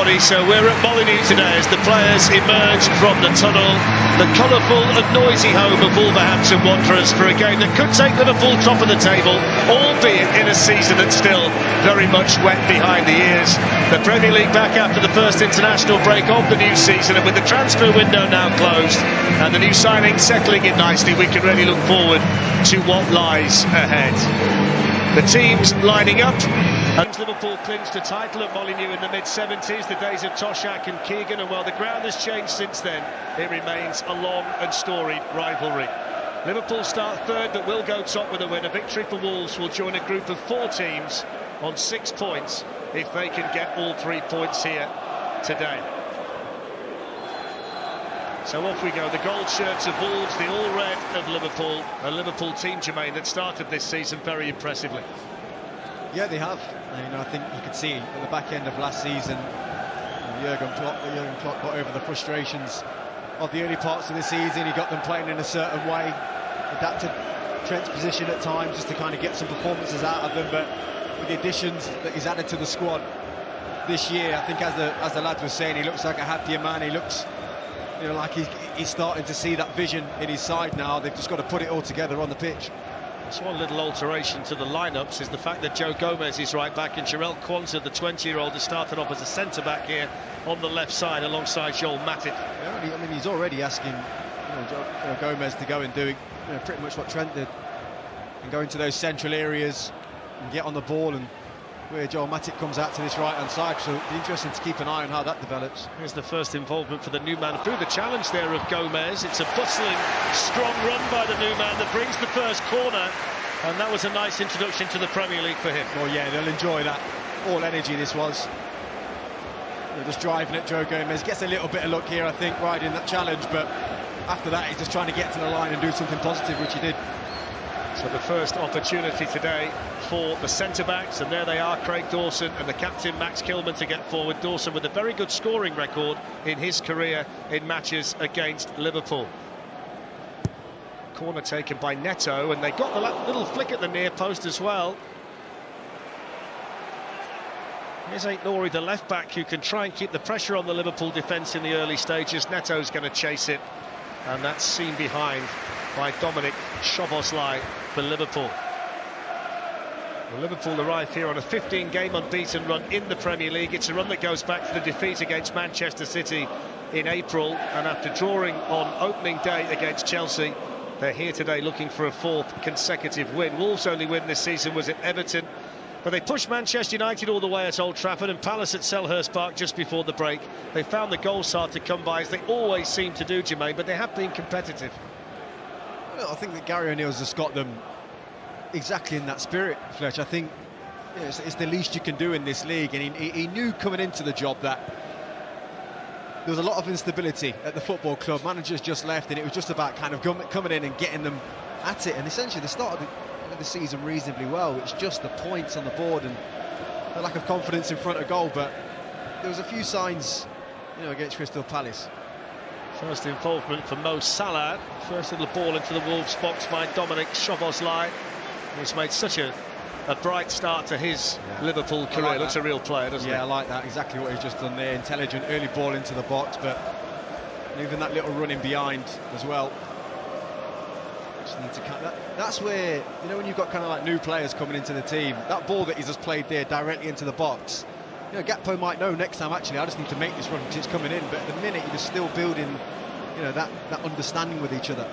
everybody, so we're at Molineux today as the players emerge from the tunnel, the colourful and noisy home of Wolverhampton Wanderers for a game that could take Liverpool top of the table, albeit in a season that's still very much wet behind the ears. The Premier League back after the first international break of the new season, and with the transfer window now closed and the new signings settling in nicely, we can really look forward to what lies ahead. The teams lining up. Liverpool clinched a title at Molineux in the mid-70s, the days of Toshak and Keegan, and while the ground has changed since then, it remains a long and storied rivalry. Liverpool start third but will go top with a win. A victory for Wolves will join a group of 4 teams on 6 points if they can get all 3 points here today. So off we go, the gold shirts of Wolves, the all-red of Liverpool, a Liverpool team, Jermaine, that started this season very impressively. Yeah, they have. I think you could see at the back end of last season, Jurgen Klopp got over the frustrations of the early parts of the season. He got them playing in a certain way, adapted Trent's position at times just to kind of get some performances out of them. But with the additions that he's added to the squad this year, I think as the lad was saying, he looks like a happier man. He looks, like he's starting to see that vision in his side now. They've just got to put it all together on the pitch. Just one little alteration to the lineups is the fact that Joe Gomez is right back and Jarell Quansah, the 20-year-old, has started off as a centre-back here on the left side alongside Joel Matip. Yeah, I mean, he's already asking Joe Gomez to go and do pretty much what Trent did and go into those central areas and get on the ball, and where Joel Matip comes out to this right-hand side, so it'll be interesting to keep an eye on how that develops. Here's the first involvement for the new man through the challenge there of Gomez. It's a bustling, strong run by the new man that brings the first corner, and that was a nice introduction to the Premier League for him. Well, yeah, they'll enjoy that. All energy this was. They're just driving at Joe Gomez. Gets a little bit of luck here, I think, riding that challenge, but after that he's just trying to get to the line and do something positive, which he did. So the first opportunity today for the centre-backs, and there they are, Craig Dawson and the captain Max Kilman to get forward. Dawson with a very good scoring record in his career in matches against Liverpool. Corner taken by Neto, and they got the little flick at the near post as well. Here's Aït-Nouri, the left-back, who can try and keep the pressure on the Liverpool defence in the early stages. Neto's going to chase it, and that's seen behind by Dominic Szoboszlai for Liverpool. Well, Liverpool arrive here on a 15-game unbeaten run in the Premier League. It's a run that goes back to the defeat against Manchester City in April, and after drawing on opening day against Chelsea, they're here today looking for a 4th consecutive win. Wolves' only win this season was at Everton, but they pushed Manchester United all the way at Old Trafford and Palace at Selhurst Park just before the break. They found the goals hard to come by, as they always seem to do, Jermaine, but they have been competitive. Well, I think that Gary O'Neill's just got them exactly in that spirit, Fletch. I think it's the least you can do in this league, and he knew coming into the job that there was a lot of instability at the football club. Managers just left, and it was just about kind of coming in and getting them at it. And essentially they started the season reasonably well. It's just the points on the board and the lack of confidence in front of goal. But there was a few signs, against Crystal Palace. First involvement for Mo Salah. First little ball into the Wolves box by Dominic Szoboszlai. He's made such a bright start to his Liverpool career. Like looks a real player, doesn't he? Yeah, I like that. Exactly what he's just done there. Intelligent early ball into the box, but even that little run in behind as well. Just need to cut that. That's where, when you've got kind of like new players coming into the team, that ball that he's just played there directly into the box, Gakpo might know next time, actually, I just need to make this run because it's coming in. But at the minute, he was still building, that understanding with each other.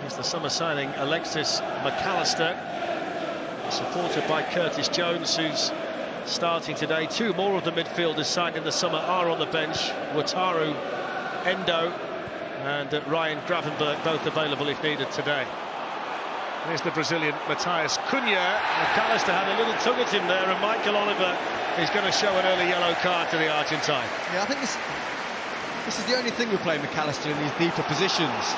Here's the summer signing, Alexis McAllister, supported by Curtis Jones, who's starting today. 2 more of the midfielders signed in the summer are on the bench. Wataru Endo and Ryan Gravenberch, both available if needed today. Here's the Brazilian Matheus Cunha. McAllister had a little tug at him there, and Michael Oliver is going to show an early yellow card to the Argentine. Yeah, I think this is the only thing with playing McAllister in these deeper positions.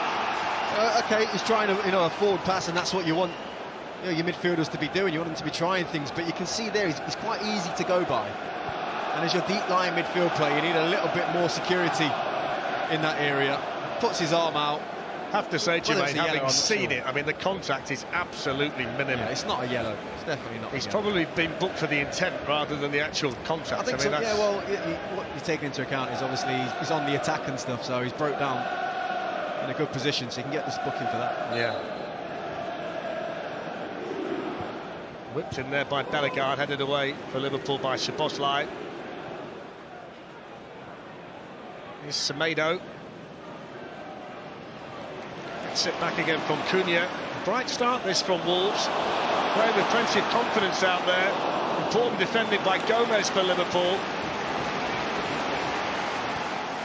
Okay, he's trying a forward pass, and that's what you want your midfielders to be doing. You want them to be trying things, but you can see there he's quite easy to go by. And as your deep line midfield player, you need a little bit more security in that area. Puts his arm out, Have to say, Jermaine, it's a yellow, having I'm not seen sure. it, I mean, the contact is absolutely minimal. Yeah, it's not a yellow. It's definitely not. He's a yellow. probably been booked for the intent rather than the actual contact. I think so. Yeah. Well, what you're taking into account is obviously he's on the attack and stuff, so he's broke down in a good position, so you can get this booking for that. Yeah. Whipped in there by Bellegarde, headed away for Liverpool by Szoboszlai. Here's Semedo. Gets it back again from Cunha. Bright start this from Wolves. Playing with plenty of confidence out there. Important defending by Gomez for Liverpool.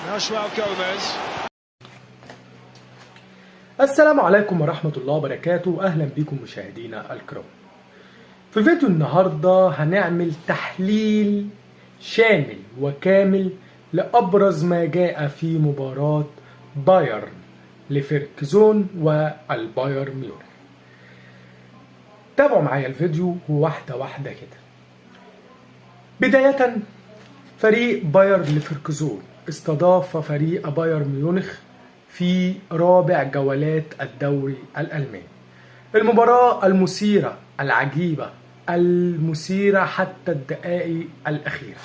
Now João Gomez. السلام عليكم ورحمة الله وبركاته. أهلا بكم مشاهدينا الكرام. في فيديو النهاردة هنعمل تحليل شامل وكامل لأبرز ما جاء في مباراة بايرن ليفركوزن والبايرن ميونخ. تابعوا معايا الفيديو واحدة واحدة كده. بداية، فريق بايرن ليفركوزن استضاف فريق بايرن ميونخ في رابع جولات الدوري الألماني. المباراة المثيرة العجيبة المثيرة حتى الدقائق الأخيرة.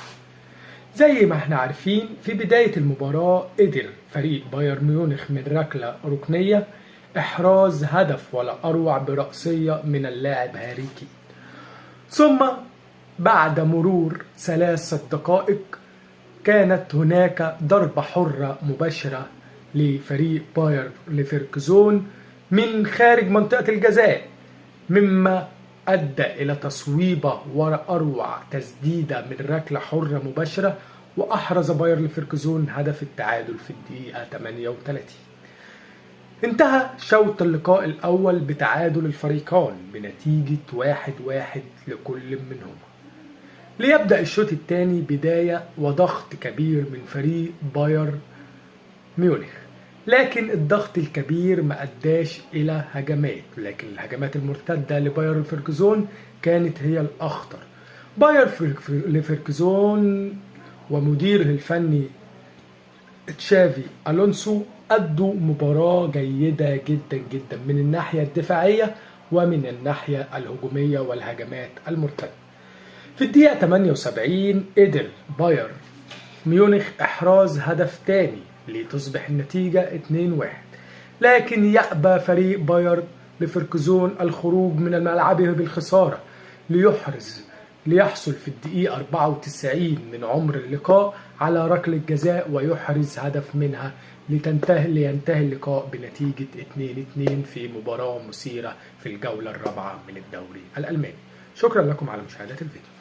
زي ما احنا عارفين، في بداية المباراة قدر فريق بايرن ميونخ من ركلة ركنية إحراز هدف ولا أروع برأسية من اللاعب هاري كين. ثم بعد مرور 3 دقائق كانت هناك ضربة حرة مباشرة لفريق بايرن ليفركوزن من خارج منطقة الجزاء، مما أدى إلى تصويبة وأروع تسديدة من ركلة حرة مباشرة، وأحرز بايرن ليفركوزن هدف التعادل في الدقيقة 38. انتهى شوط اللقاء الأول بتعادل الفريقان بنتيجة 1-1 لكل منهما، ليبدأ الشوط الثاني بداية وضغط كبير من فريق بايرن ميونخ. لكن الضغط الكبير ما أداش إلى هجمات، لكن الهجمات المرتدة لبايرن ليفركوزن كانت هي الأخطر. بايرن ليفركوزن ومديره الفني تشافي ألونسو أدوا مباراة جيدة جدا جدا من الناحية الدفاعية ومن الناحية الهجومية والهجمات المرتدة. في الدقيقة 78 قدر بايرن ميونخ إحراز هدف تاني لتصبح النتيجة 2-1، لكن يأبى فريق بايرن ليفركوزن الخروج من ملعبه بالخسارة ليحصل في الدقيقة 94 من عمر اللقاء على ركلة جزاء ويحرز هدف منها لينتهي اللقاء بنتيجة 2-2 في مباراة مثيرة في الجولة الرابعة من الدوري الألماني. شكرا لكم على مشاهدة الفيديو.